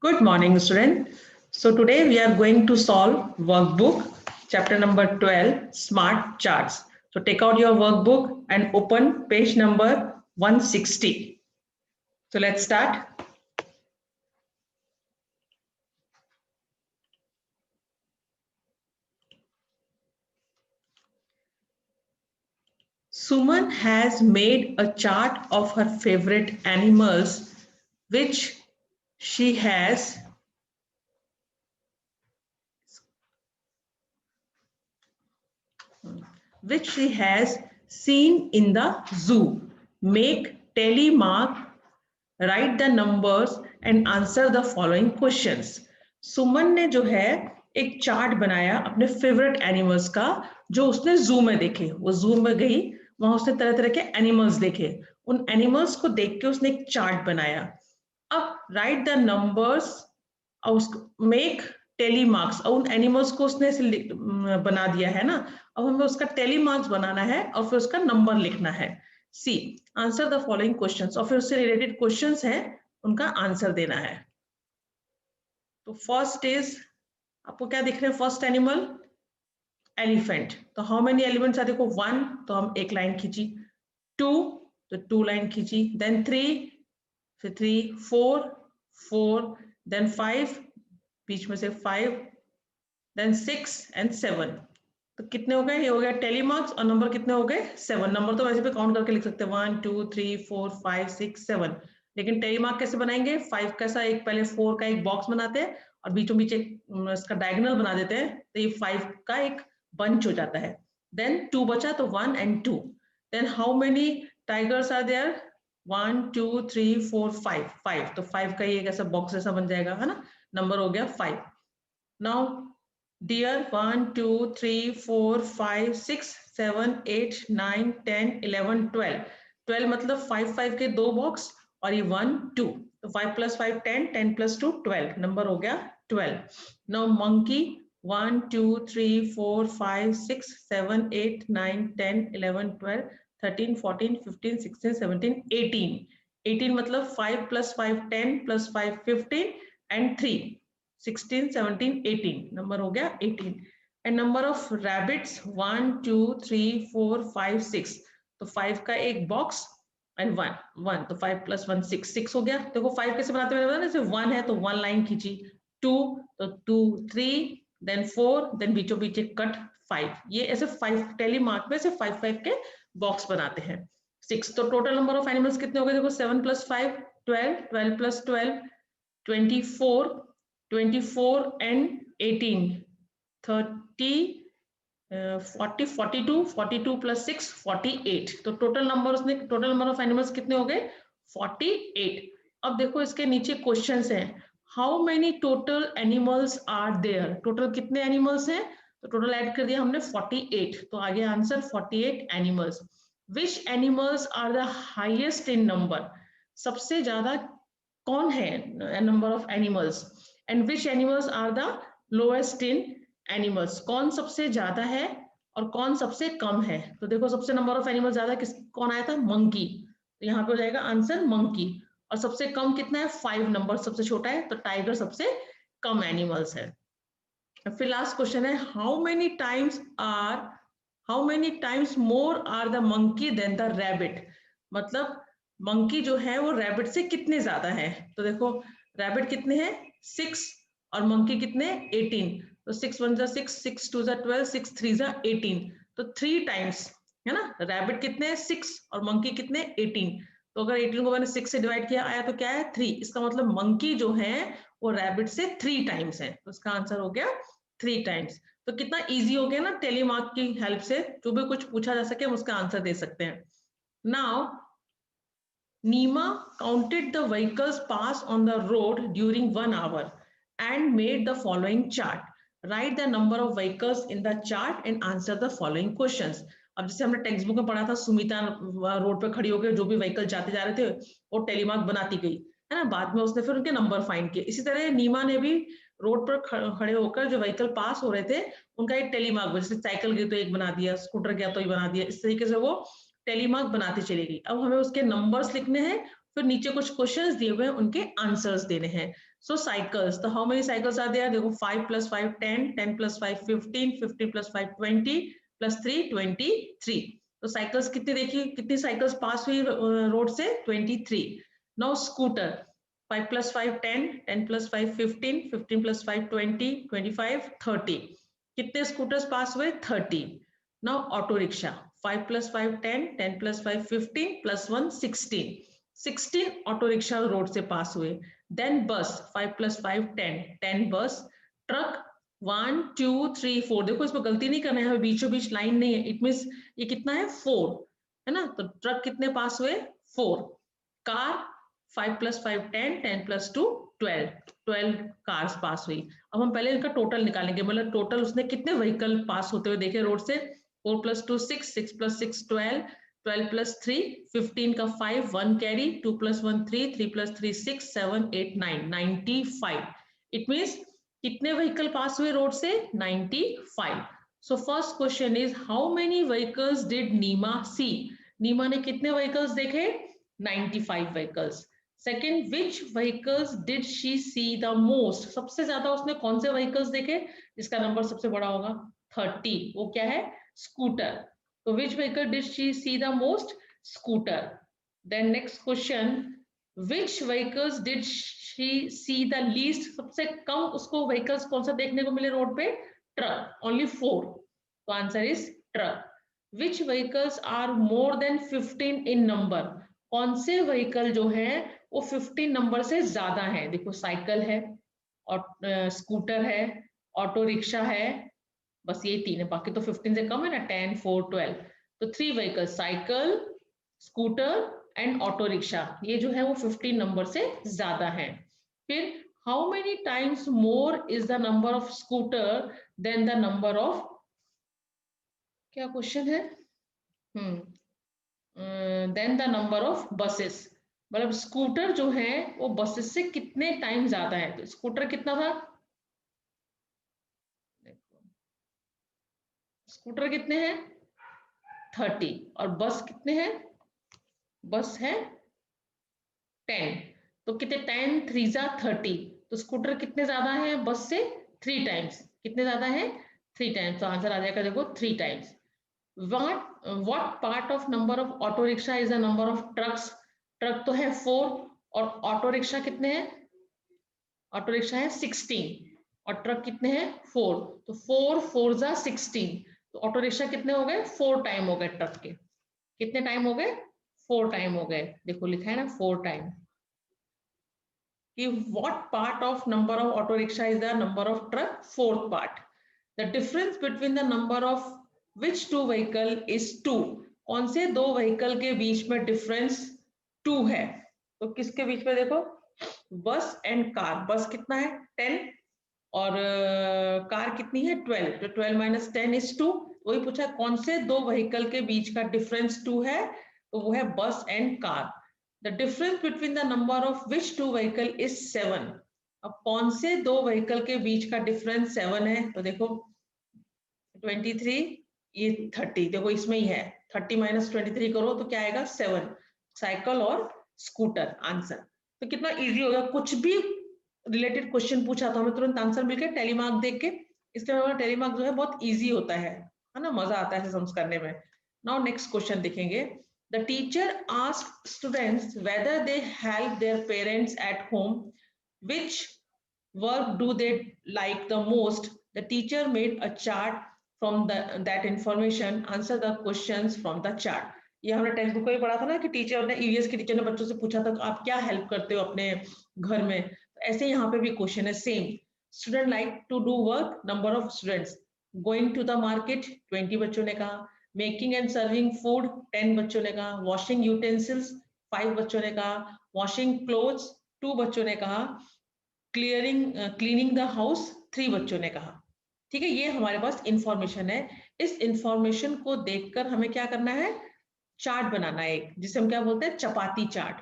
Good morning, student. So today we are going to solve workbook chapter number 12, Smart Charts. So take out your workbook and open page number 160. So let's start. Suman has made a chart of her favorite animals, which she has seen in the zoo. Make tally mark, write the numbers and answer the following questions. सुमन ने जो है एक chart बनाया अपने favourite animals का जो उसने जू में देखे। वो जू में गई, वहां उसने तरह तरह के एनिमल्स देखे। उन एनिमल्स को देख के उसने एक चार्ट बनाया। अब राइट द नंबर्स और उसको मेक टेली मार्क्स, और उन एनिमल्स को उसने बना दिया है ना। अब हमें उसका टेली मार्क्स बनाना है और फिर उसका नंबर लिखना है। See answer the following questions, और फिर उससे रिलेटेड क्वेश्चंस हैं, उनका आंसर देना है। तो फर्स्ट इज, आपको क्या दिख रहे हैं? First animal elephant. तो हाउ मेनी एलिमेंट्स आर? देखो 1, तो हम एक लाइन खींची। 2, तो 2 लाइन खींची। देन 3, फिर 3, 4, देन 5, बीच में से 5, देन 6 एंड 7। तो कितने हो गए? ये हो गया टेली मार्क्स, और नंबर कितने हो गए? 7। नंबर तो वैसे भी काउंट करके लिख सकते हैं 1 2 3 4 5 6 7, लेकिन टेली मार्क कैसे बनाएंगे? 5 कैसा, एक पहले 4 का एक बॉक्स बनाते हैं और बीचों बीच एक इसका डायगोनल बना देते हैं, तो ये 5 का एक बंच हो जाता है। देन 2 बचा, तो 1 and 2। Then how many tigers are there? 1 2 3 4 5, तो 5 का ये कैसा बॉक्स जैसा बन जाएगा, है ना। नंबर हो गया 5। Now deer 1 2 3 4 5 6 7 8 9 10 11 12। 12 मतलब 5 5 के 2 बॉक्स और ये 1 2, तो 5 + 5 10, 10 + 2 12, नंबर हो गया 12। Now monkey 1 2 3 4 5 6 7 8 9 10 11 12 13 14 15 16 17 18। 18 मतलब 5 + 5 10 + 5 15 एंड 3 16 17 18, नंबर हो गया 18। एंड नंबर ऑफ रैबिट्स 1 2 3 4 5 6, तो 5 का एक बॉक्स एंड 1 तो 5 + 1 6, 6 हो गया। देखो 5 कैसे बनाते हैं, मैंने बताया जैसे 1 है तो 1 लाइन खींची। 2 तो 2 3, देन 4, देन बीचों बीच एक कट 5। ये ऐसे 5 टेली मार्क में ऐसे 5 5 के बॉक्स बनाते हैं। 6, तो टोटल नंबर ऑफ एनिमल्स कितने हो गए? देखो 7 + 5 12, 12 + 12 24, 24 and 18 30, 40 42, 42 + 6 48, तो टोटल नंबर ऑफ एनिमल्स कितने हो गए? 48। अब देखो इसके नीचे क्वेश्चंस हैं। How many total animals are there? Total कितने एनिमल्स हैं? तो टोटल ऐड कर दिया हमने 48, तो आगे answer 48 animals. Which animals are the highest in number? सबसे ज्यादा कौन है number of animals? And which animals are the lowest in animals? कौन सबसे ज्यादा है और कौन सबसे कम है? तो देखो सबसे नंबर ऑफ एनिमल ज्यादा कौन आया था? मंकी, तो यहाँ पे हो जाएगा आंसर मंकी। और सबसे कम कितना है? 5 नंबर सबसे छोटा है, तो टाइगर सबसे कम एनिमल्स है। फिर लास्ट क्वेश्चन है, how many times more are the monkey than the rabbit? मतलब मंकी जो है वो रैबिट से कितने ज्यादा है? तो देखो रैबिट कितने हैं? 6, और मंकी कितने? 18, तो 6 1 = 6, 6 2 = 12, 6 3 = 18, तो 3 टाइम्स, है ना। रैबिट कितने? 6 और मंकी कितने? 18। तो अगर 18 को मैंने 6 से डिवाइड किया आया तो क्या है? 3। इसका मतलब मंकी जो है वो रैबिट से 3 टाइम्स है, तो इसका आंसर हो गया 3 टाइम्स। तो कितना इजी हो गया ना, टेलीमार्क की हेल्प से जो भी कुछ पूछा जा सके हम उसका आंसर दे सकते हैं। Now Nima counted the vehicles pass on the road during 1 hour and made the following chart. Write the number of vehicles in the chart and answer the following questions. अब जैसे हमने टेक्स्ट बुक में पढ़ा था, Sumita road पे खड़ी होकर जो भी व्हीकल जाते जा रहे थे वो टेलीमार्क बनाती गई, है ना। बाद में उसने फिर उनके नंबर फाइंड किए। इसी तरह नीमा ने भी रोड पर खड़े होकर जो व्हीकल पास हो रहे थे उनका एक टेलीमार्क, जैसे साइकिल गई तो एक बना दिया, स्कूटर गया तो एक बना दिया, इस तरीके से वो टेलीमार्क बनाती चली गई। अब हमें उसके नंबर्स लिखने हैं, फिर नीचे कुछ क्वेश्चंस दिए हुए हैं, उनके आंसर्स देने हैं। सो साइकिल्स, तो how many cycles are there? देखो 5 + 5 10, 10 + 5 15, 15 + 5 20 + 3 23। तो साइकिल्स कितनी देखी, कितनी साइकिल्स पास हुई रोड से? 23। Now scooter, 5 + 5 10, 10 + 5 15, 15 + 5 20, 25 30। कितने स्कूटर्स पास हुए? 30। Now auto rickshaw, 5 + 5 10, 10 + 5 15 + 1 16। 16 auto rickshaw road से पास हुए। देन बस, 5 + 5 10, 10 बस। ट्रक 1 2 3 4, देखो इसमें गलती नहीं करना है, बीचों बीच लाइन नहीं है, इट मींस ये कितना है? 4 है ना। तो ट्रक कितने पास हुए? 4। कार 5 + 5 10, 10 + 2 12, 12 कार्स पास हुई। अब हम पहले इनका टोटल निकालेंगे, मतलब टोटल उसने कितने व्हीकल पास होते हुए देखे रोड से? 4 + 2 6, 6 + 6 12, 12 + 3 15 का 5 1 कैरी, 2 + 1 3, 3 + 3 6 7 8 9 95। इट मींस कितने व्हीकल पास हुए रोड से? 95। So first question is how many vehicles did Neema see? Neema ने कितने व्हीकल्स देखे? 95 vehicles. Second, which vehicles did she see the most? सबसे ज्यादा उसने कौन से व्हीकल्स देखे जिसका नंबर सबसे बड़ा होगा? 30। वो क्या है? स्कूटर। तो which vehicle did she see the most? Scooter. Then next question, which vehicles did she see the least? सबसे कम उसको व्हीकल्स कौन सा देखने को मिले रोड पे? Truck, only 4। तो answer is truck. Which vehicles are more than 15 in number? कौन से व्हीकल जो है वो 15 नंबर से ज्यादा है? देखो साइकिल है, और स्कूटर है, ऑटो रिक्शा है, बस ये 3 है, बाकी तो 15 से कम है ना, 10 4 12। तो 3 vehicle, cycle, scooter and auto rickshaw, ये जो है वो 15 नंबर से ज्यादा है। फिर how many times more is the number of scooter than the number of, क्या क्वेश्चन है? Than the number of buses, मतलब स्कूटर जो है वो बसेस से कितने टाइम ज्यादा है? तो स्कूटर कितना था? स्कूटर कितने हैं? 30। और बस कितने हैं? बस है 10। तो कितने? 10 3 जा 30। तो स्कूटर कितने ज्यादा है बस से? 3 टाइम्स। कितने ज्यादा है? 3 टाइम्स। तो आंसर आ जाएगा देखो 3 times. what part of number of auto rickshaw is the number of trucks? Truck तो है 4, और ऑटो रिक्शा कितने हैं? ऑटो रिक्शा है 16, और ट्रक कितने हैं? 4। तो 4 4 जा 16। तो ऑटो रिक्शा कितने हो गए? 4 टाइम हो गए ट्रक के। कितने टाइम हो गए? 4 टाइम हो गए। देखो लिखा है ना 4 टाइम। कि what part of number of auto rickshaw is the number of truck? Fourth part. The difference between the number of which two vehicle is 2? कौन से दो व्हीकल के बीच में डिफरेंस 2 है? तो किसके बीच में? देखो बस एंड कार। बस कितना है? 10, और कार कितनी है? 12। तो 12 - 10 is 2। वही पूछा कौन से दो व्हीकल के बीच का डिफरेंस 2 है, तो वो है bus and car. The difference between the number of which two vehicle is 7? अब कौन से दो व्हीकल के बीच का डिफरेंस 7 है? तो देखो 23, ये 30, देखो इसमें ही है। 30 - 23 करो तो क्या आएगा? 7। साइकिल और स्कूटर आंसर। तो कितना इजी होगा, कुछ भी रिलेटेड क्वेश्चन पूछा तो हमें तुरंत आंसर मिल गया टेलीमार्क देख के। इसलिए हमारा टेलीमार्क जो है बहुत इजी होता है ना, मजा आता है सम्स करने में। नाउ नेक्स्ट क्वेश्चन देखेंगे। The teacher asked students whether they help their parents at home, which work do they like the most? The teacher made a chart from that information. Answer the questions from the chart. ये हमने text book में भी पढ़ा था ना कि teacher ने, EVS की टीचर ने बच्चों से पूछा था आप क्या हेल्प करते हो अपने घर में? तो ऐसे यहाँ पे भी क्वेश्चन है same. Student like to do work, number of students. Going to the market 20 बच्चों ने कहा। मेकिंग एंड सर्विंग फूड 10 बच्चों ने कहा। वॉशिंग यूटेंसिल्स 5 बच्चों ने कहा। वॉशिंग क्लोथ्स 2 बच्चों ने कहा। क्लीनिंग द हाउस 3 बच्चों ने कहा। ठीक है, ये हमारे पास इंफॉर्मेशन है। इस इंफॉर्मेशन को देखकर हमें क्या करना है? चार्ट बनाना है एक, जिसे हम क्या बोलते हैं? Chapati chart.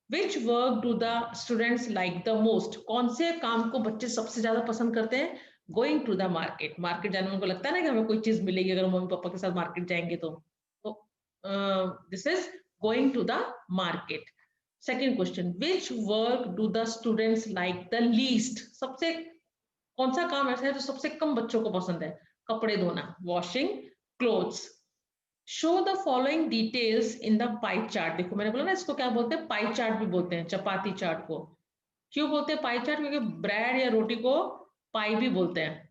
Which work do the students like the most? कौन से काम को बच्चे सबसे ज्यादा पसंद करते हैं? Going to the market, market जाने में उनको लगता है ना कि हमें कोई चीज मिलेगी अगर मम्मी पापा के साथ मार्केट जाएंगे तो this is going to the market. Second question, which work do the students like the least, सबसे कौन सा काम ऐसा है जो सबसे कम बच्चों को पसंद है? कपड़े धोना, washing clothes. Show the following details in the pie chart. देखो मैंने बोला ना, इसको क्या बोलते हैं? पाई चार्ट भी बोलते हैं, चपाती चार्ट को। क्यों बोलते हैं पाई चार्ट? क्योंकि ब्रेड या रोटी को पाई भी बोलते हैं।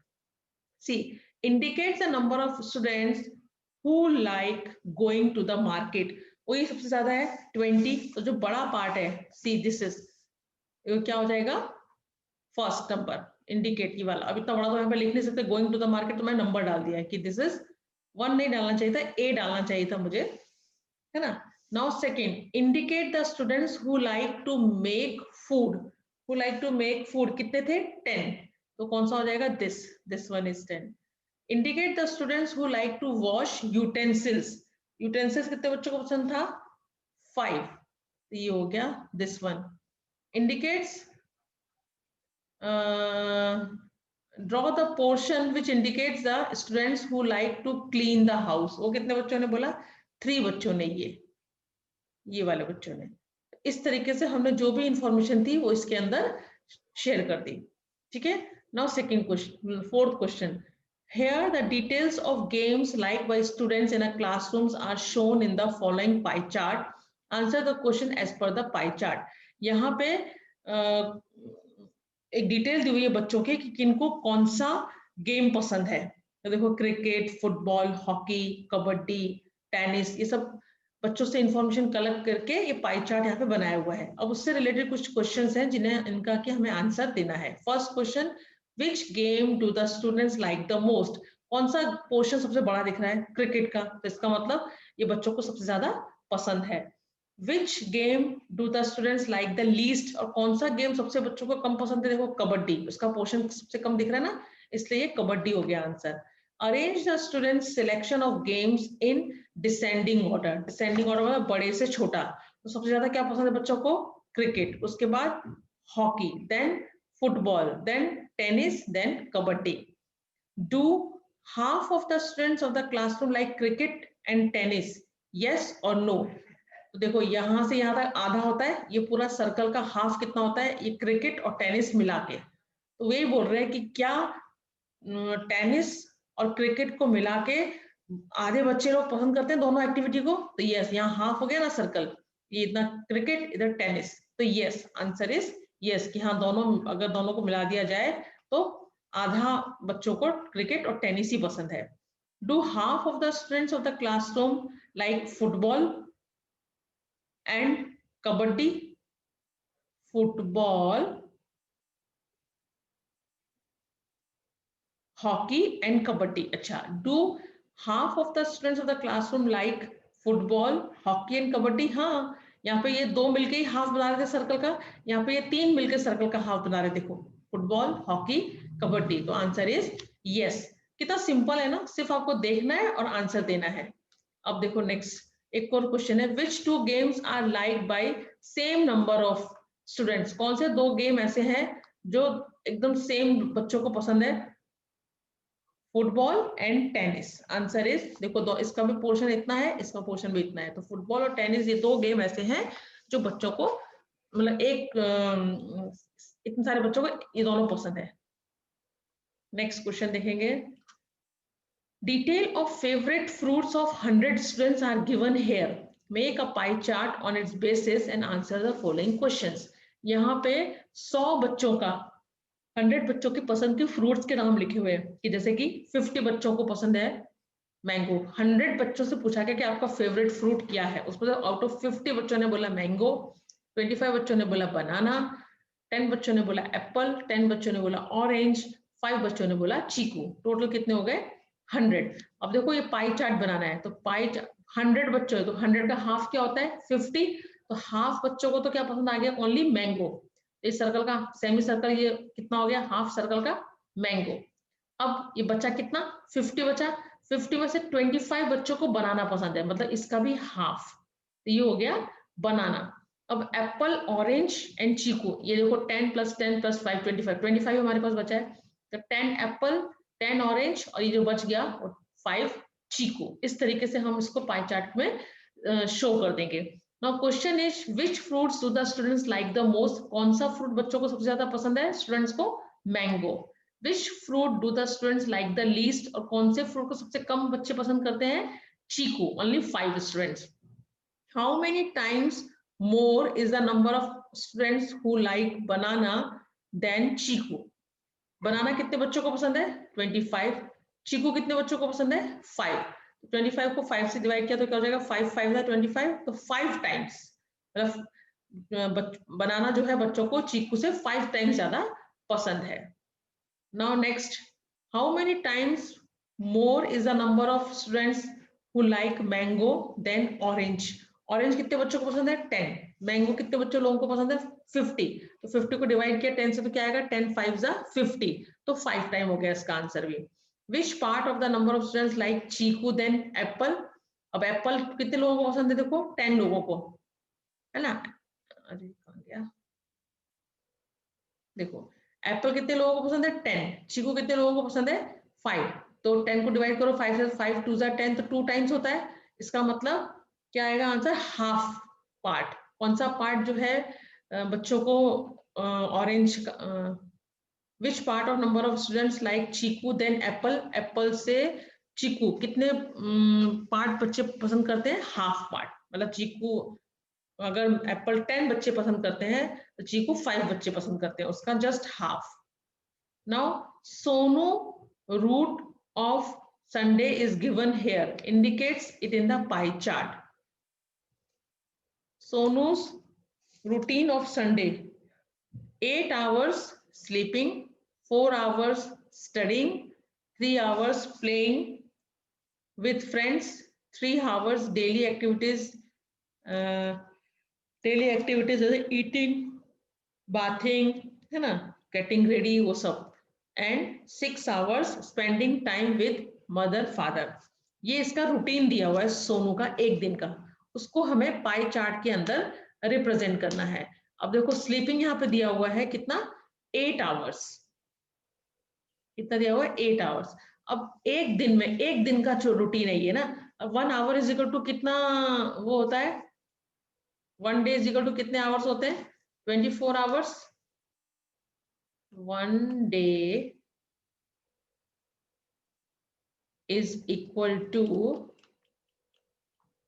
C, indicate the number of students who like going to the market. वही सबसे ज्यादा है 20, तो जो बड़ा पार्ट है सी दिस इज, क्या हो जाएगा? फर्स्ट नंबर, इंडिकेट की वाला। अब इतना बड़ा तो यहाँ पे लिख नहीं सकते, गोइंग टू द मार्केट, तो मैं नंबर डाल दिया है कि दिस इज 1 नहीं डालना चाहिए था, ए डालना चाहिए था मुझे, है ना। Now second, indicate the students who like to make food. Who like to make food कितने थे? 10, तो कौन सा हो जाएगा? This one is 10। Indicate the students who like to wash utensils. Utensils कितने बच्चों को पसंद था? 5, तो ये हो गया this one. Indicates draw the portion which indicates the students who like to clean the house. वो कितने बच्चों ने बोला? 3 बच्चों ने, ये वाले बच्चों ने। इस तरीके से हमने जो भी इंफॉर्मेशन थी वो इसके अंदर शेयर कर दी, ठीक है। Now second question, fourth question, here the details of games liked by students in a classrooms are shown in the following pie chart. Answer the question as per the pie chart. यहाँ पे एक detail दी हुई है बच्चों के कि किनको कौन सा गेम पसंद है। तो देखो cricket, football, hockey, kabaddi, tennis, ये सब बच्चों से इंफॉर्मेशन कलेक्ट करके ये पाई चार्ट यहाँ पे बनाया हुआ है। अब उससे रिलेटेड कुछ क्वेश्चंस हैं जिन्हें इनका कि हमें आंसर देना है। First question, which game do the students like the most. कौन सा पोर्शन सबसे बड़ा दिख रहा है? क्रिकेट का, तो इसका मतलब ये बच्चों को सबसे ज्यादा पसंद है। Which game do the students like the least, और कौन सा गेम सबसे बच्चों को कम पसंद है? देखो कबड्डी, उसका पोर्शन सबसे कम दिख रहा है ना, इसलिए कबड्डी हो गया answer. Arrange the students selection of games in descending order. Descending order मतलब बड़े से छोटा, तो सबसे ज्यादा क्या पसंद है बच्चों को? क्रिकेट, उसके बाद hockey, then football, then tennis, then kabaddi. Do half of the students of the classroom like cricket and tennis? yes or no? तो देखो यहां से यहां तक आधा होता है, ये पूरा सर्कल का हाफ कितना होता है? ये क्रिकेट और टेनिस मिला के। तो वही बोल रहे हैं कि क्या टेनिस और क्रिकेट को मिला के आधे बच्चे लोग पसंद करते हैं दोनों एक्टिविटी को? तो यस, यहाँ हाफ हो गया ना सर्कल, ये इतना क्रिकेट इधर टेनिस, तो यस आंसर इज यस, कि हाँ दोनों, अगर दोनों को मिला दिया जाए तो आधा बच्चों को क्रिकेट और टेनिस ही पसंद है। Do half of the students of the classroom like football and kabaddi? Football, hockey and kabaddi. अच्छा, do half of the students of the classroom like football, hockey and kabaddi? हाँ, यहाँ पे ये 2 मिलके ही हाफ बना रहे थे सर्कल का, यहाँ पे ये 3 मिलकर सर्कल का हाफ बना रहे। देखो फुटबॉल, हॉकी, कबड्डी, तो आंसर इज यस। कितना सिंपल है ना, सिर्फ आपको देखना है और आंसर देना है। अब देखो नेक्स्ट एक और क्वेश्चन है, which 2 games are like by same number of students? कौन से 2 गेम ऐसे हैं जो एकदम सेम बच्चों को पसंद है? Football and tennis. Answer is, देखो दो, इसका भी पोर्शन इतना है, इसका पोर्शन भी इतना है, तो फुटबॉल और टेनिस ये 2 गेम ऐसे हैं जो बच्चों को, मतलब इतने सारे बच्चों को ये दोनों पसंद है। नेक्स्ट क्वेश्चन देखेंगे, detail of favourite fruits of 100 students are given here, make a pie chart on its basis and answer the following questions. यहाँ पे 100 बच्चों का, 100 बच्चों की पसंद के फ्रूट्स के नाम लिखे हुए हैं, कि जैसे कि 50 बच्चों को पसंद है मैंगो, 100 बच्चों से पूछा गया कि आपका फेवरेट फ्रूट क्या है, उसमें आउट ऑफ 50 बच्चों ने बोला मैंगो, 25 बच्चों ने बोला बनाना, 10 बच्चों ने बोला एप्पल, 10 बच्चों ने बोला ऑरेंज, 5 बच्चों ने बोला चीकू। टोटल कितने हो गए? 100। अब देखो ये पाई चार्ट बनाना है, तो पाई 100 बच्चों है, तो 100 का हाफ क्या होता है? 50, तो हाफ बच्चों को तो क्या पसंद आ गया? Only mango. इस सर्कल का सेमी सर्कल ये कितना हो गया? हाफ सर्कल का मैंगो। अब ये बच्चा कितना? 50 बचा, 50 में से 25 बच्चों को बनाना पसंद है, मतलब इसका भी हाफ, तो ये हो गया बनाना। अब एप्पल, ऑरेंज एंड चीकू, ये देखो 10 + 10 + 5 25 हमारे पास बचा है, तो 10 एप्पल, 10 ऑरेंज, और ये जो बच गया 5 चीकू। इस तरीके से हम इसको पाई चार्ट में शो कर देंगे। Now question is which fruits do the students like the most, कौन सा फ्रूट बच्चों को सबसे ज्यादा पसंद है स्टूडेंट्स को, mango. Which fruit do the students like the least, और कौन से फ्रूट को सबसे कम बच्चे पसंद करते हैं, chikoo, only 5 students. How many times more is the number of students who like banana than chikoo. Banana कितने बच्चों को पसंद है 25, चीकू कितने बच्चों को पसंद है 5। 25 को 5 से डिवाइड किया तो क्या हो जाएगा, 5 5 था 25, तो 5 टाइम्स, मतलब बनाना जो है बच्चों को चीकू से 5 टाइम्स ज्यादा पसंद है। Now next, how many times more is the number of students who like mango than orange. Orange कितने बच्चों को पसंद है 10, मैंगो कितने बच्चों लोगों को पसंद है 50, तो 50 को डिवाइड किया 10 से तो क्या आएगा 10 5 जा 50, तो 5 टाइम हो गया इसका आंसर भी। Which part of the number of students like chikoo than apple. अब एप्पल कितने लोगों को पसंद है, देखो 10 लोगों को, है ना। अरे कहाँ गया, देखो एप्पल कितने लोगों को पसंद है 10, चीकू कितने लोगों को पसंद है 5, तो 10 को डिवाइड करो 5 से, 5 2 जा 10, तो 2 टाइम्स होता है। इसका मतलब क्या आएगा आंसर, हाफ पार्ट। कौन सा पार्ट जो है बच्चों को orange, which part of number of students like chikoo than apple, apple से चीकू कितने पार्ट बच्चे पसंद करते हैं, हाफ पार्ट। मतलब चीकू, अगर एप्पल 10 बच्चे पसंद करते हैं तो चीकू 5 बच्चे पसंद करते हैं, उसका just half. Now Sonu routine of Sunday is given here, indicates it in the pie chart. Sonu's routine of Sunday: 8 hours sleeping, 4 hours studying, 3 hours playing with friends, 3 hours daily activities, जैसे eating, bathing, है ना, getting ready, वो सब, and 6 hours spending time with mother father। ये इसका routine दिया हुआ है सोनू का एक दिन का, उसको हमें पाई चार्ट के अंदर रिप्रेजेंट करना है। अब देखो स्लीपिंग यहाँ पे दिया हुआ है कितना, 8 आवर्स, कितना दिया हुआ है 8 आवर्स। अब एक दिन में, एक दिन का जो रूटीन है ये ना, 1 आवर इज इक्वल टू कितना वो होता है, 1 डे इज इक्वल टू कितने आवर्स होते हैं 24 hours. 1 day is equal to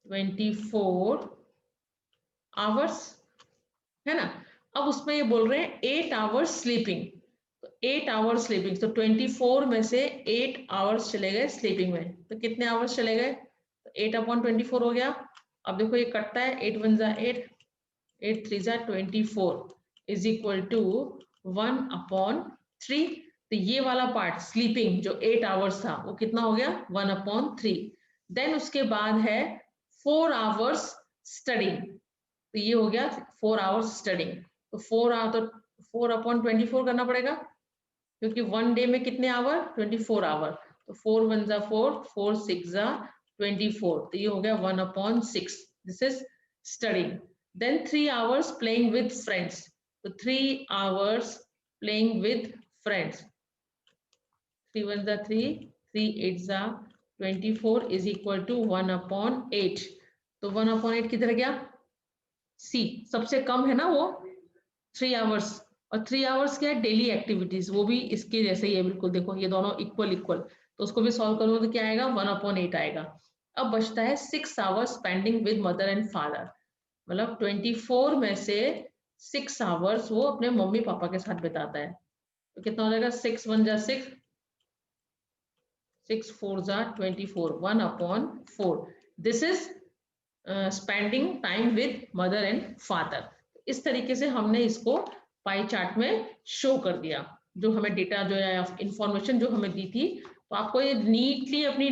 24 hours, है ना। अब उसमें ये बोल रहे हैं 8 आवर्स स्लीपिंग, तो 8 आवर्स स्लीपिंग, तो 24 में से 8 आवर्स चले गए स्लीपिंग में, तो कितने आवर्स चले गए, तो 8/24 हो गया। अब देखो ये कटता है, 8 1 जा 8, 8 3 जा 24 इज इक्वल टू 1/3। तो ये वाला पार्ट स्लीपिंग जो 8 आवर्स था वो कितना हो गया 1/3। देन उसके बाद है 4 आवर्स स्टडिंग, तो ये हो गया 4 आवर्स स्टडिंग, तो 4/24 करना पड़ेगा, क्योंकि 1 डे में कितने आवर 24 आवर, तो 4 1 जा 4, 4 6 जा 24, तो ये हो गया 1/6, this is studying. Then 3 hours playing with friends, तो 3 आवर्स प्लेइंग विद फ्रेंड्स, 3 1 जा 3, 3 8 जा 24 इज इक्वल टू 1/8, तो 1/8 किधर गया, सी सबसे कम है ना वो 3 आवर्स, और 3 आवर्स क्या है डेली एक्टिविटीज, वो भी इसके जैसे ही है बिल्कुल, देखो ये दोनों इक्वल इक्वल, तो उसको भी सॉल्व करूंगा तो क्या आएगा 1/8 आएगा। अब बचता है 6 hours spending with mother and father, मतलब 24 में से 6 आवर्स वो अपने मम्मी पापा के साथ बिताता है, तो कितना हो जाएगा 6 1 जा 6, 6 4 जा 24, 1/4, this is spending time with mother and father. इस तरीके से हमने इसको पाई चार्ट में शो कर दिया, जो हमें डेटा जो है इंफॉर्मेशन जो हमें दी थी, तो आपको ये नीटली अपनी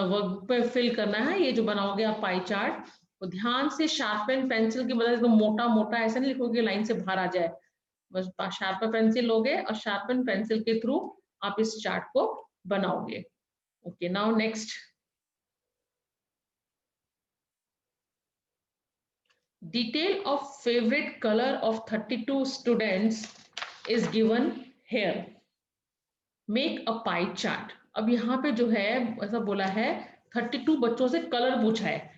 वर्क पे फिल करना है। ये जो बनाओगे आप पाई चार्ट, तो ध्यान से शार्पन पेंसिल की मदद से, मोटा मोटा ऐसा नहीं लिखोगे लाइन से बाहर आ जाए, बस शार्पन पेंसिल लोगे और शार्पन पेंसिल के थ्रू आप इस चार्ट को बनाओगे। Okay, now next, detail of favorite color of 32 students is given here, make a pie chart। अब यहाँ पे जो है ऐसा बोला है 32 बच्चों से कलर पूछा है,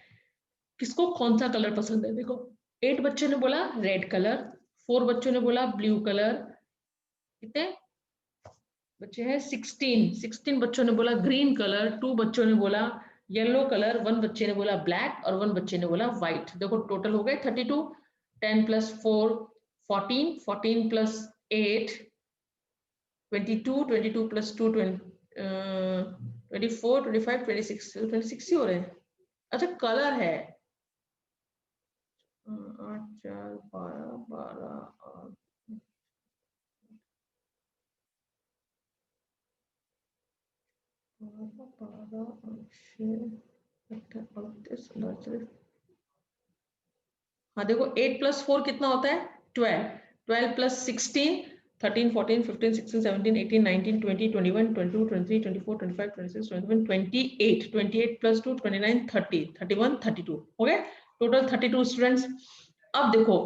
किसको कौन सा कलर पसंद है, देखो 8 बच्चों ने बोला रेड कलर, 4 बच्चों ने बोला ब्लू कलर, कितने बच्चे हैं 16 बच्चों ने बोला ग्रीन कलर, 2 बच्चों ने बोला येलो कलर, 1 बच्चे ने बोला ब्लैक और 1 बच्चे ने बोला व्हाइट। देखो टोटल हो गए 32, 10 + 4 14, 14 + 8 22, 22 + 2 24, 25, 26, 26 ही हो रहे हैं। अच्छा कलर है 8 4 12 12 हाँ देखो 8 + 4 कितना होता है 12, 12 + 16 13 14 15 16 17 18 19 20 21 22 23 24 25 26 27 28 28 + 2 29 30 31 32 हो गए टोटल 32 स्टूडेंट्स। अब देखो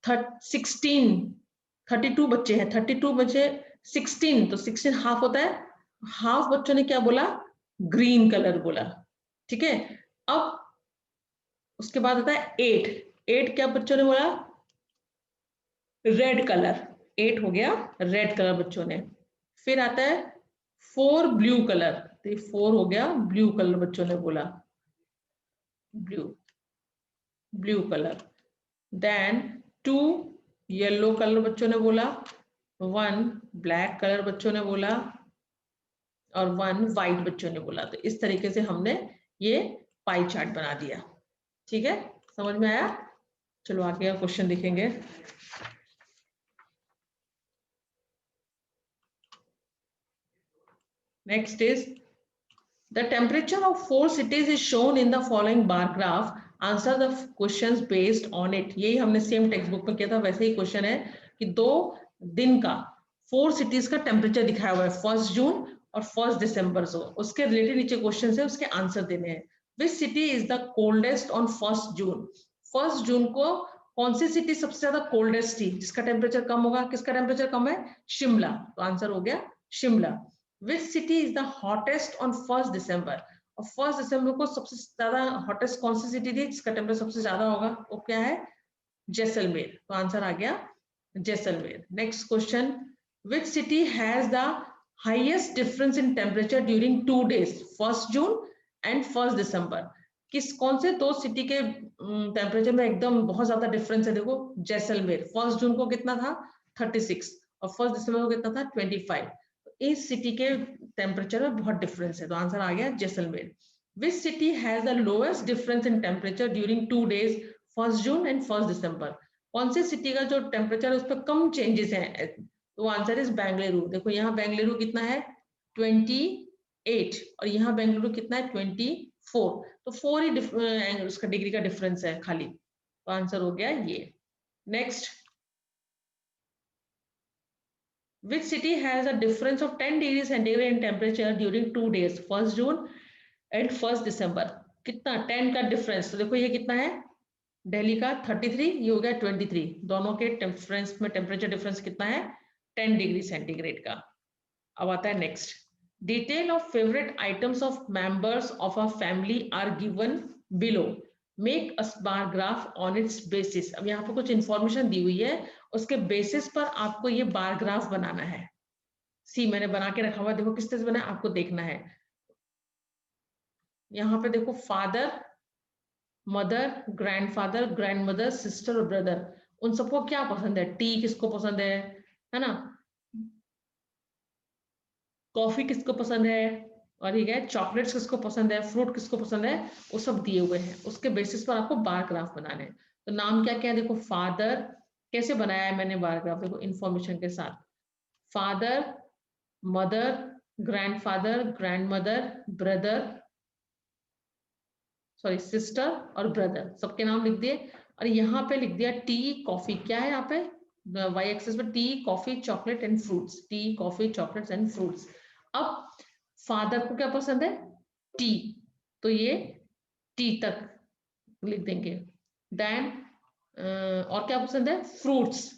16 32 बच्चे हैं, 32 बच्चे 16 तो 16 हाफ होता है, हाफ बच्चों ने क्या बोला ग्रीन कलर बोला, ठीक है। अब उसके बाद आता है 8, 8 क्या बच्चों ने बोला रेड कलर, 8 हो गया रेड कलर बच्चों ने। फिर आता है 4 ब्लू कलर, तो 4 हो गया ब्लू कलर बच्चों ने बोला, blue blue colour. Then 2 yellow colour बच्चों ने बोला, 1 ब्लैक कलर बच्चों ने बोला और 1 वाइट बच्चों ने बोला। तो इस तरीके से हमने ये पाई चार्ट बना दिया, ठीक है, समझ में आया। चलो आगे का क्वेश्चन देखेंगे। Next is the temperature of 4 cities is shown in the following bar graph. Answer the questions based on it. यही हमने सेम टेक्स्ट बुक में किया था, वैसे ही क्वेश्चन है कि 2 दिन का 4 सिटीज का टेम्परेचर दिखाया हुआ है 1 जून और 1 दिसंबर से, उसके रिलेटेड नीचे क्वेश्चन है, उसके आंसर देने हैं। Which city is the coldest on 1 जून? 1 जून को कौन सी सिटी सबसे ज्यादा कोल्डेस्ट थी, जिसका टेम्परेचर कम होगा? किसका टेम्परेचर कम है? शिमला, तो आंसर हो गया Shimla. Which city is the hottest on 1 दिसंबर? और 1 दिसंबर को सबसे ज्यादा हॉटेस्ट कौन सी सिटी थी जिसका टेम्परेचर सबसे ज्यादा होगा? वो क्या है? जैसलमेर, तो आंसर आ गया Jaisalmer. Next question, which city has the highest difference in temperature during 2 days 1 June and 1 दिसंबर? किस कौन से 2 सिटी के टेम्परेचर में एकदम बहुत ज्यादा डिफरेंस है? देखो जैसलमेर 1 जून को कितना था 36 और 1 दिसंबर को कितना था 25। इस सिटी के टेम्परेचर में बहुत डिफरेंस है, तो आंसर आ गया Jaisalmer. Which city has the lowest difference in temperature during 2 days 1 June and 1 दिसंबर? कौन से सिटी का जो टेम्परेचर है उस पर कम चेंजेस हैं? तो आंसर इज बेंगलुरु। देखो यहाँ बेंगलुरु कितना है 28 और यहाँ बेंगलुरु कितना है 24, तो 4 ही उसका डिग्री का डिफरेंस है खाली, तो आंसर हो गया ये। Next, which city has a difference of 10 degrees centigrade in temperature during 2 days 1 June and 1 दिसंबर? कितना 10 का डिफरेंस? तो देखो ये कितना है दिल्ली का 33, ये हो गया 23, दोनों के डिफरेंस में टेम्परेचर डिफरेंस कितना है 10 डिग्री सेंटीग्रेड का। अब आता है next, detail of favourite items of members of a family are given below, make a bar graph on its basis. अब यहाँ पर कुछ इंफॉर्मेशन दी हुई है, उसके बेसिस पर आपको ये बार ग्राफ बनाना है। सी मैंने बना के रखा हुआ, देखो किस तरह से बना है आपको देखना है। यहाँ पे देखो father, mother, grandfather, grandmother, sister और ब्रदर, उन सबको क्या पसंद है? टी किसको पसंद है ना, कॉफी किसको पसंद है, और ठीक है चॉकलेट्स किसको पसंद है, फ्रूट किसको पसंद है, वो सब दिए हुए हैं। उसके बेसिस पर आपको बार ग्राफ बनाने हैं। तो नाम क्या क्या है देखो, फादर, कैसे बनाया है मैंने बार ग्राफ देखो इंफॉर्मेशन के साथ, father, mother, grandfather, grandmother, brother, sorry sister और ब्रदर, सबके नाम लिख दिए। और यहाँ पे लिख दिया टी कॉफी, क्या है यहाँ पे वाई एक्सिस पे tea coffee chocolate and fruits, tea coffee chocolates and fruits. अब फादर को क्या पसंद है? टी, तो ये टी तक लिख देंगे। देन और क्या पसंद है? फ्रूट्स,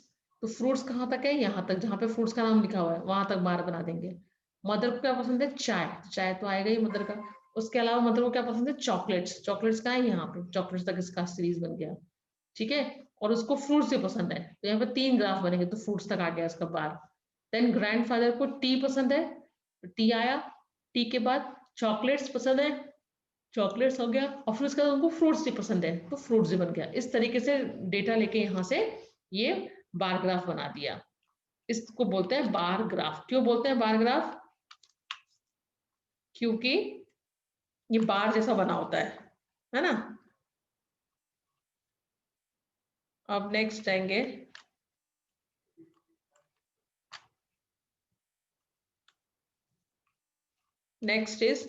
तो फ्रूट्स कहाँ तक है? यहाँ तक, जहाँ पे फ्रूट्स का नाम लिखा हुआ है वहां तक बार बना देंगे। मदर को क्या पसंद है? चाय, चाय तो आएगा ही मदर का। उसके अलावा मदर को क्या पसंद है? चॉकलेट्स, चॉकलेट्स का है यहाँ पे, चॉकलेट्स तक इसका सीरीज बन गया, ठीक है। और उसको फ्रूट्स भी पसंद है, तो यहाँ पे 3 ग्राफ बनेंगे, तो फ्रूट्स तक आ गया इसका बार। देन ग्रैंडफादर को टी पसंद है, तो टी आया। टी के बाद चॉकलेट्स पसंद है, चॉकलेट्स हो गया, और फिर उसके बाद उनको फ्रूट्स भी पसंद है, तो फ्रूट्स भी बन गया। इस तरीके से डेटा लेके यहाँ से ये बार ग्राफ बना दिया। इसको बोलते हैं बार ग्राफ। क्यों बोलते हैं बार ग्राफ? क्योंकि ये बार जैसा बना होता है ना। अब नेक्स्ट जाएंगे, next is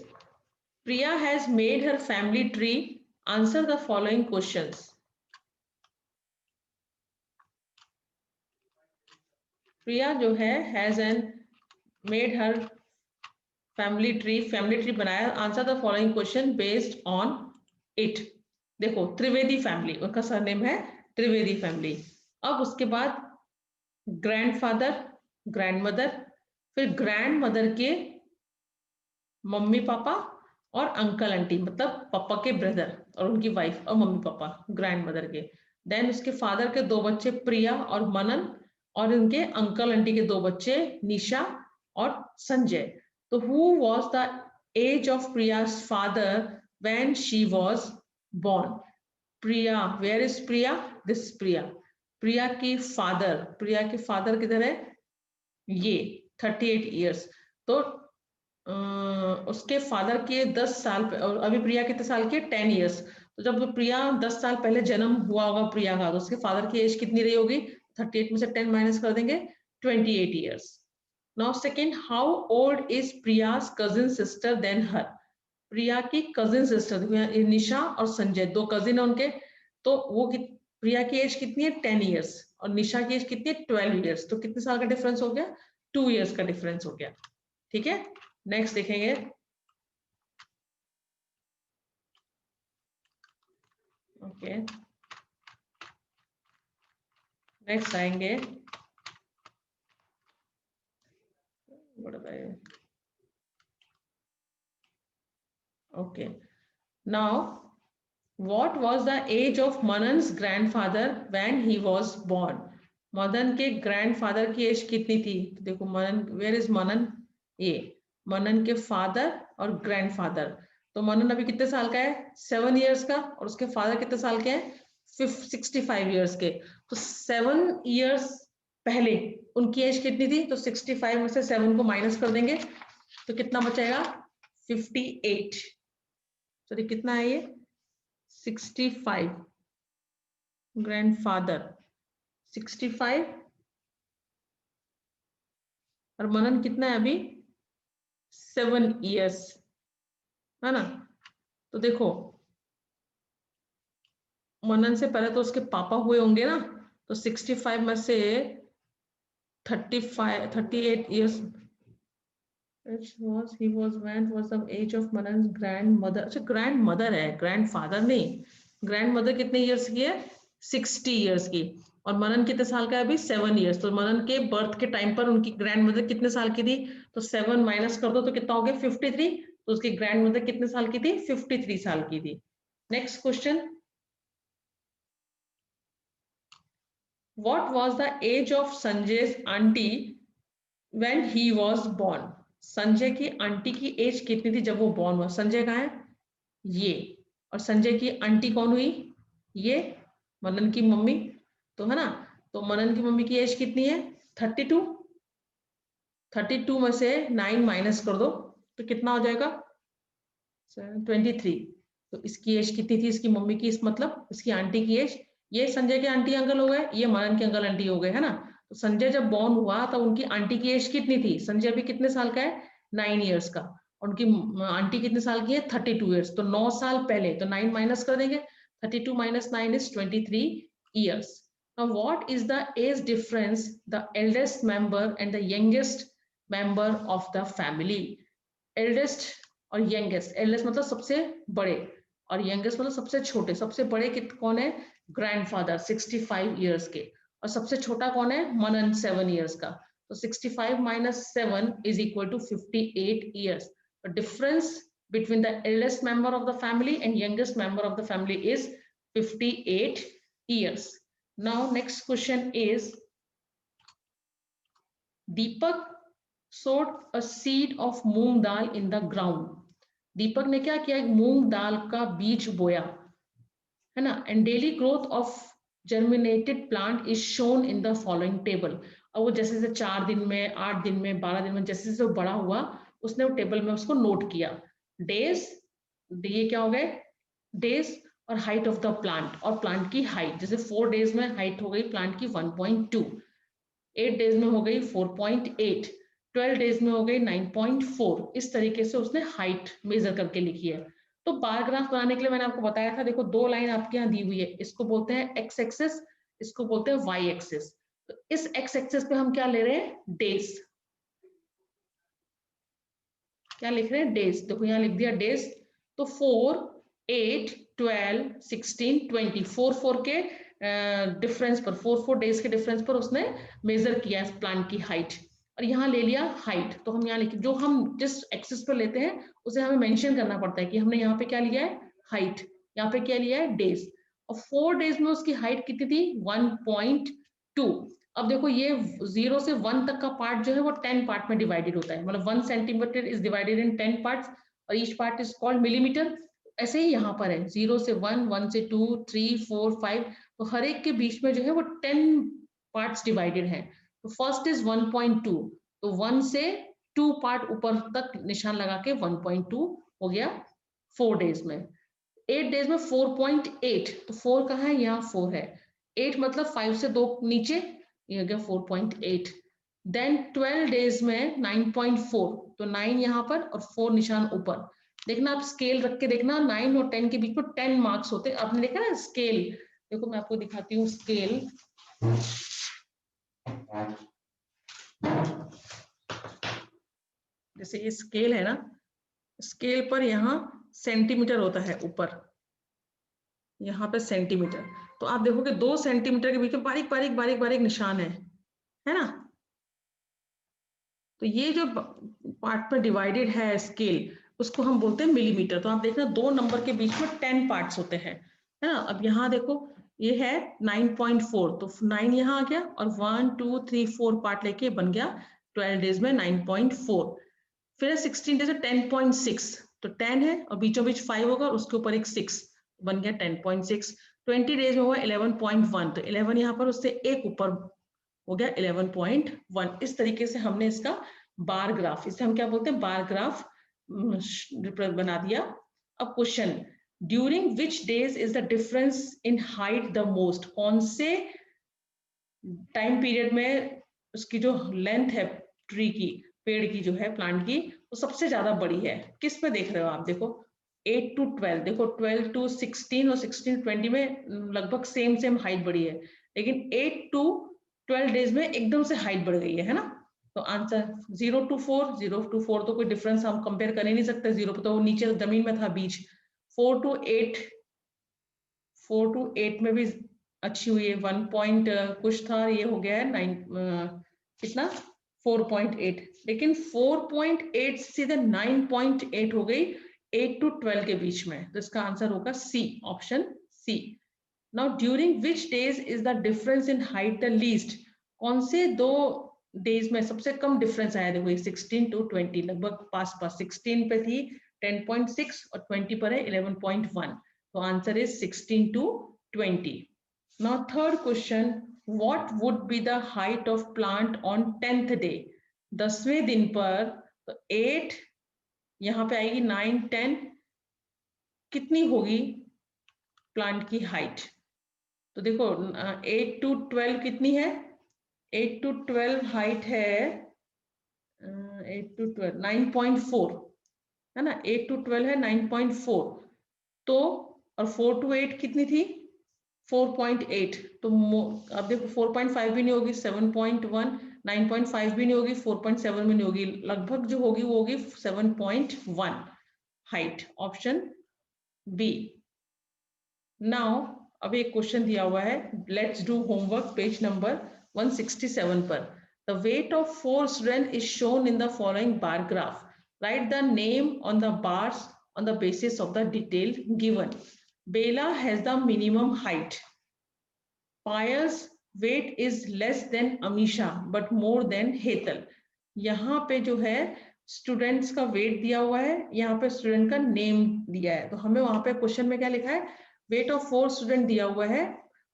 Priya has made her family tree, answer the following questions. Priya जो है has an made her family tree बनाया, answer the following question based on it. देखो त्रिवेदी फैमिली, उनका सरनेम है त्रिवेदी फैमिली। अब उसके बाद ग्रैंडफादर, ग्रैंडमदर, फिर ग्रैंडमदर के मम्मी पापा और अंकल आंटी, मतलब पापा के ब्रदर और उनकी वाइफ और मम्मी पापा ग्रैंडमदर के। देन उसके फादर के 2 बच्चे प्रिया और मनन, और उनके अंकल आंटी के 2 बच्चे निशा और संजय। तो who was the age of Priya's father when she was born? Priya, where is Priya? This Priya. Priya के फादर किधर है? ये 38 इयर्स। तो उसके फादर के 10 साल और अभी प्रिया कितने साल की? 10 इयर्स। तो जब प्रिया 10 साल पहले जन्म हुआ होगा प्रिया का, तो उसके फादर की एज कितनी रही होगी? 38 में से 10 माइनस कर देंगे, 28 years. Now second, how old is Priya's cousin sister than her? Priya की कजिन सिस्टर निशा और संजय, 2 कजिन है उनके, तो वो प्रिया की एज कितनी है? 10 इयर्स, और निशा की एज कितनी है? 12 इयर्स। तो कितने साल का डिफरेंस हो गया? 2 इयर्स का डिफरेंस हो गया। ठीक है, नेक्स्ट देखेंगे। ओके, नेक्स्ट आएंगे, okay, now what was the age of Manan's grandfather when he was born? Madan के ग्रैंडफादर की एज कितनी थी? तो देखो मनन, वेयर इज मनन? ये मनन के फादर और ग्रैंडफादर। तो मनन अभी कितने साल का है? 7 इयर्स का, और उसके फादर कितने साल के हैं? 65 इयर्स के। तो 7 इयर्स पहले उनकी एज कितनी थी? तो 65 में से 7 को माइनस कर देंगे, तो कितना बचेगा? 58। सॉरी, कितना है ये? 65, ग्रैंडफादर 65, और मनन कितना है अभी? 7 इयर्स, है ना। तो देखो मनन से पहले तो उसके पापा हुए होंगे ना, तो 65 में से 38 years he was when was the age of Manan's grandmother? अच्छा ग्रैंडमदर है, ग्रैंडफादर नहीं। ग्रैंडमदर कितने इयर्स की है? 60 इयर्स की। और मनन कितने साल का है अभी? 7 इयर्स। तो मनन के बर्थ के टाइम पर उनकी ग्रैंडमदर कितने साल की थी? तो 7 माइनस कर दो तो कितना हो गया? 53। तो उसकी ग्रैंडमदर कितने साल की थी? 53 साल की थी। Next question, what was the age of Sanjay's aunty when he was born? Sanjay की आंटी की एज कितनी थी जब वो बॉर्न हुआ? संजय कहाँ है? ये। और संजय की आंटी कौन हुई? ये मनन की मम्मी, तो है ना। तो मनन की मम्मी की एज कितनी है? 32। 32 में से 9 माइनस कर दो तो कितना हो जाएगा? 23। तो इसकी एज कितनी थी इसकी मम्मी की? इस मतलब इसकी आंटी की एज, ये संजय के आंटी अंकल हो गए, ये मनन के अंकल आंटी हो गए, है ना। तो संजय जब बॉर्न हुआ तब उनकी आंटी की एज कितनी थी? संजय अभी कितने साल का है? 9 इयर्स का। और उनकी आंटी कितने साल की है? 32 इयर्स। तो 9 साल पहले, तो 9 माइनस कर देंगे, 32 minus 9 is 23 years. Now what is the age difference the eldest member and the youngest member of the family? Eldest और यंगेस्ट, एल्डेस्ट मतलब सबसे बड़े और यंगेस्ट मतलब सबसे छोटे। सबसे बड़े कौन है? ग्रैंडफादर 65 इयर्स के, और सबसे छोटा कौन है? मनन 7 इयर्स का। तो 65 minus 7 is equal to 58 years. The difference between the eldest member of the family and youngest member of the family is 58 years. Now next question is, Deepak sowed a seed of moong dal in the ground. दीपक ने क्या किया, एक मूंग दाल का बीज बोया, है ना, and daily growth of germinated plant is shown in the following table. और वो जैसे जैसे 4 दिन में, 8 दिन में, 12 दिन में, जैसे जैसे वो बड़ा हुआ उसने वो टेबल में उसको नोट किया. डेज, ये क्या हो गए, डेज और हाइट ऑफ द प्लांट, और प्लांट की हाइट, जैसे 4 डेज में हाइट हो गई प्लांट की 1.2, 8 डेज में हो गई 4.8, 12 डेज में हो गई 9.4. इस तरीके से उसने हाइट मेजर करके लिखी है. तो बार ग्राफ बनाने के लिए मैंने आपको बताया था, देखो 2 लाइन आपके यहाँ दी हुई है, इसको बोलते हैं एक्स एक्सिस, इसको बोलते हैं वाई एक्सिस. तो इस एक्स एक्सिस पे हम क्या ले रहे हैं, डेज. क्या लिख रहे हैं, डेज. देखो यहाँ लिख दिया डेज. तो 4, 8, 12, 16, 20, 4 के डिफरेंस पर, 4 डेज के डिफरेंस पर उसने मेजर किया प्लांट की हाइट. और यहाँ ले लिया हाइट. तो हम यहाँ लिखे, जो हम जिस एक्सिस पर लेते हैं उसे हमें मेंशन करना पड़ता है कि हमने यहाँ पे क्या लिया है, हाइट. यहाँ पे क्या लिया है, डेज. और 4 डेज में उसकी हाइट कितनी थी, 1.2. अब देखो ये 0 से 1 तक का पार्ट जो है वो 10 पार्ट में डिवाइडेड होता है, मतलब 1 centimetre is divided in 10 parts और each part is called millimetre. ऐसे ही यहाँ पर है 0 से 1, 1 से 2, 3, 4, 5. तो हर एक के बीच में जो है वो 10 पार्ट्स डिवाइडेड है. तो फर्स्ट इज 1.2, तो 1 से 2 पार्ट ऊपर तक निशान लगा के 1.2 हो गया 4 डेज में. 8 डेज में 4.8, तो 4 कहाँ है, यहाँ 4 है. 8 मतलब 5 से 2 नीचे, ये हो गया 4.8. देन 12 डेज में 9.4, तो 9 यहाँ पर और 4 निशान ऊपर. देखना आप स्केल रख के देखना, 9 और 10 के बीच में 10 मार्क्स होते हैं. आपने देखा ना स्केल, देखो मैं आपको दिखाती हूँ स्केल. जैसे ये स्केल है ना, स्केल पर यहाँ सेंटीमीटर होता है ऊपर, यहाँ पे सेंटीमीटर. तो आप देखोगे 2 सेंटीमीटर के बीच में बारीक बारीक बारीक बारीक निशान है ना. तो ये जो पार्ट में डिवाइडेड है स्केल, उसको हम बोलते हैं मिलीमीटर. तो आप देखना 2 नंबर के बीच में 10 पार्ट्स होते हैं, है ना. अब यहाँ देखो ये है 9.4, तो 9 यहाँ आ गया और 1, 2, 3, 4 पार्ट लेके बन गया 12 डेज में 9.4. फिर 16 डेज में 10.6, तो 10 है और बीचों बीच 5 होगा और उसके ऊपर एक 6, बन गया 10.6. 20 डेज में हुआ 11.1, तो 11 यहाँ पर उससे एक ऊपर हो गया 11.1. इस तरीके से हमने इसका बार ग्राफ, इसे हम क्या बोलते हैं, बार ग्राफ बना दिया. अब question, during which days is the difference in height the most. कौन से टाइम पीरियड में उसकी जो लेंथ है ट्री की, पेड़ की जो है, प्लांट की, वो सबसे ज्यादा बड़ी है. किस पे देख रहे हो आप, देखो 8 to 12, देखो 12 to 16 और 16 to 20 में लगभग सेम हाइट बढ़ी है, लेकिन 8 to 12 डेज में एकदम से हाइट बढ़ गई है ना. तो आंसर 0 to 4, 0 to 4 तो कोई डिफरेंस हम कंपेयर कर ही नहीं सकते, 0 पे तो वो नीचे जमीन में था, बीच. 4 to 8, 4 to 8 में भी अच्छी हुई है, 1 पॉइंट कुछ था, ये हो गया है 9 कितना 4.8. लेकिन 4.8 सीधे 9.8 हो गई 8 to 12 के बीच में. तो इसका आंसर होगा C, option C. Now during which days is the difference in height the least. कौन से 2 डेज में सबसे कम डिफरेंस आया, देखो 16 to 20, लगभग पास पास. 16 पे थी 10.6 और 20 पर है 11.1. तो answer is 16 to 20. Now third question, what would be the height of plant on 10th day. 10वें दिन पर, तो 8 यहाँ पे आएगी, 9, 10, कितनी होगी प्लांट की हाइट. तो देखो 8 to 12 कितनी है, 8 to 12 हाइट है 8 to 12 9.4 है ना. 8 to 12 है 9.4. तो और 4 to 8 कितनी थी, 4.8. तो अब देखो 4.5 भी नहीं होगी, 7.1, 9.5 भी नहीं होगी, 4.7 भी नहीं होगी, लगभग जो होगी वो होगी 7.1 हाइट. Option B. नाउ अब एक क्वेश्चन दिया हुआ है, let's do homework, page number 167 पर. The weight of 4 student is shown in the following bar graph. Right the name on the bars on the basis of the detail given. Bella has the minimum height. Payal's weight is less than Amisha but more than Hetal. यहाँ पे जो है students का wait दिया हुआ है, यहाँ पे स्टूडेंट का नेम दिया है, तो हमें वहां पे क्वेश्चन में क्या लिखा है, वेट ऑफ 4 स्टूडेंट दिया हुआ है,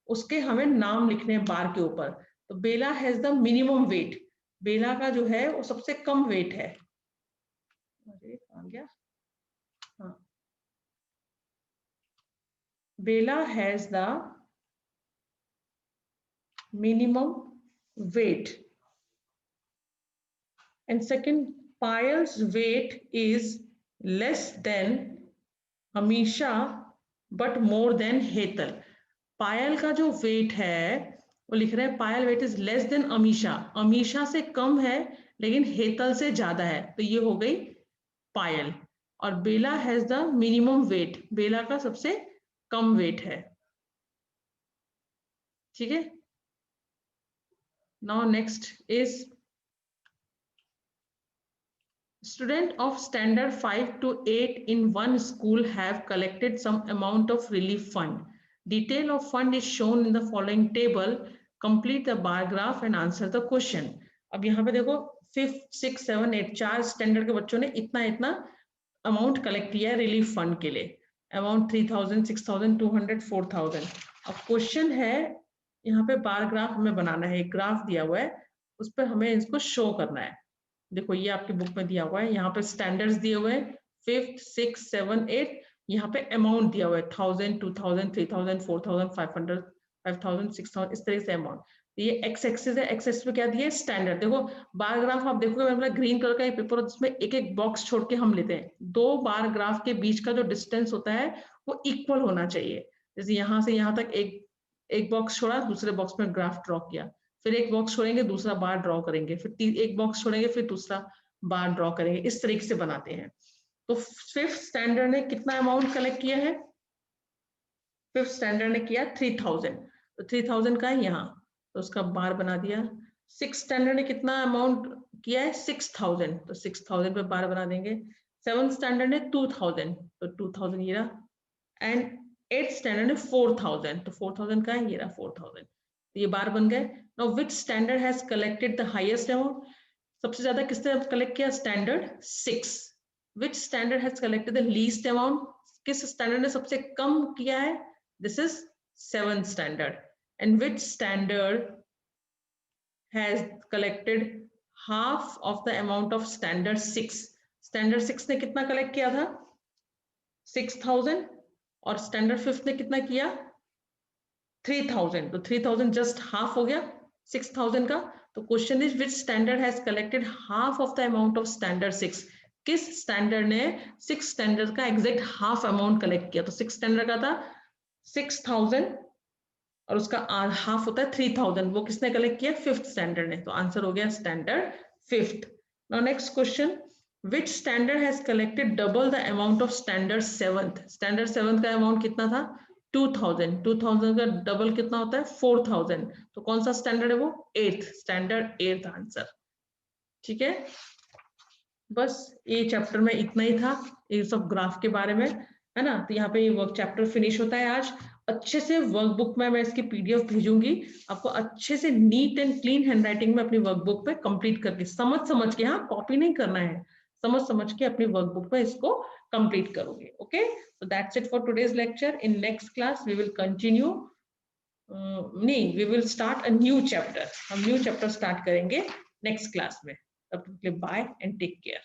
उसके हमें नाम लिखने हैं बार के ऊपर। तो बेला हैज द मिनिमम वेट, बेला का जो है वो सबसे कम वेट है। अरे आ गया, हाँ, Bela has the minimum weight, and second, Payal's weight is less than Amisha but more than Hetal। Payal का जो वेट है वो लिख रहे हैं Payal weight is less than Amisha, Amisha से कम है लेकिन हेतल से ज्यादा है, तो ये हो गई पायल। और बेला हैज द मिनिमम वेट, बेला का सबसे कम वेट है। ठीक है, now next is student of standard 5 to 8 in one school have collected some amount of relief fund. Detail of fund is shown in the following table. Complete the bar graph and answer the question. अब यहाँ पे देखो 5, 6, 7, 8 चार standard के बच्चों ने इतना इतना अमाउंट कलेक्ट किया है रिलीफ फंड के लिए, अमाउंट 3000, 6200, 4000। अब क्वेश्चन है यहाँ पे बार ग्राफ हमें बनाना है, एक ग्राफ दिया हुआ है उस पर हमें इसको शो करना है। देखो ये आपकी बुक में दिया हुआ है, यहाँ पे स्टैंडर्ड्स दिए हुए हैं 5th, 6th, 7th, 8th, यहाँ पे अमाउंट दिया हुआ है 1000, 2000, 3000, 4000, 500, 5000, 6000, इस तरह से अमाउंट। ये एक्स एक्सिस है, एक्स एक्सिस पे क्या दिया है स्टैंडर्ड। देखो बार ग्राफ आप देखोगे मेरा ग्रीन कलर का एक पेपर जिसमें एक एक बॉक्स छोड़ के हम लेते हैं, दो बार ग्राफ के बीच का जो डिस्टेंस होता है वो इक्वल होना चाहिए। जैसे यहाँ से यहाँ तक एक बॉक्स छोड़ा, दूसरे बॉक्स में ग्राफ ड्रॉ किया, फिर एक बॉक्स छोड़ेंगे दूसरा बार ड्रॉ करेंगे, फिर एक बॉक्स छोड़ेंगे फिर दूसरा बार ड्रॉ करेंगे, इस तरीके से बनाते हैं। तो 5th स्टैंडर्ड ने कितना अमाउंट कलेक्ट किया है, 5th स्टैंडर्ड ने किया 3000, तो 3000 का है यहाँ, तो उसका बार बना दिया। 6th स्टैंडर्ड ने कितना अमाउंट किया है 6000, तो 6000 पे बार बना देंगे। 7th स्टैंडर्ड ने 2000, तो 2000 ये रहा, एंड 8th स्टैंडर्ड ने 4000, तो 4000 का है ये रहा 4000, ये बार बन गए। Now which standard has collected the highest amount, सबसे ज्यादा किसने कलेक्ट किया, standard 6। Which standard has collected the least amount, किस स्टैंडर्ड ने सबसे कम किया है, this is 7th standard. And which standard has collected half of the amount of standard 6, standard 6 ने कितना कलेक्ट किया था 6000, और स्टैंडर्ड 5th ने कितना किया 3000, तो 3000 जस्ट हाफ हो गया 6000 का। तो question is which standard has collected half of the amount of standard 6, किस स्टैंडर्ड ने 6 स्टैंडर्ड का एग्जैक्ट हाफ अमाउंट कलेक्ट किया। तो 6 स्टैंडर्ड का था 6000 और उसका हाफ होता है 3000, वो किसने कलेक्ट किया 5th स्टैंडर्ड ने, तो आंसर हो गया standard 5th। Now next question, which standard has collected double the amount of standard 7th, standard 7th का अमाउंट कितना था 2000, 2000 का डबल कितना होता है 4000, तो कौन सा स्टैंडर्ड है वो 8th, स्टैंडर्ड 8th आंसर। ठीक है, बस ये चैप्टर में इतना ही था, ये सब ग्राफ के बारे में है ना। तो यहाँ पे ये वर्क चैप्टर फिनिश होता है आज। अच्छे से वर्कबुक में मैं इसकी पीडीएफ भेजूंगी आपको, अच्छे से नीट एंड क्लीन हैंडराइटिंग में अपनी वर्कबुक पे कंप्लीट करके समझ के, हाँ कॉपी नहीं करना है, समझ के अपनी वर्कबुक में इसको कंप्लीट करोगे। Okay, so that's it for today's lecture. In next class we will continue, नहीं we will start a new chapter, हम न्यू चैप्टर स्टार्ट करेंगे नेक्स्ट क्लास में। तब तक के लिए बाय एंड टेक केयर।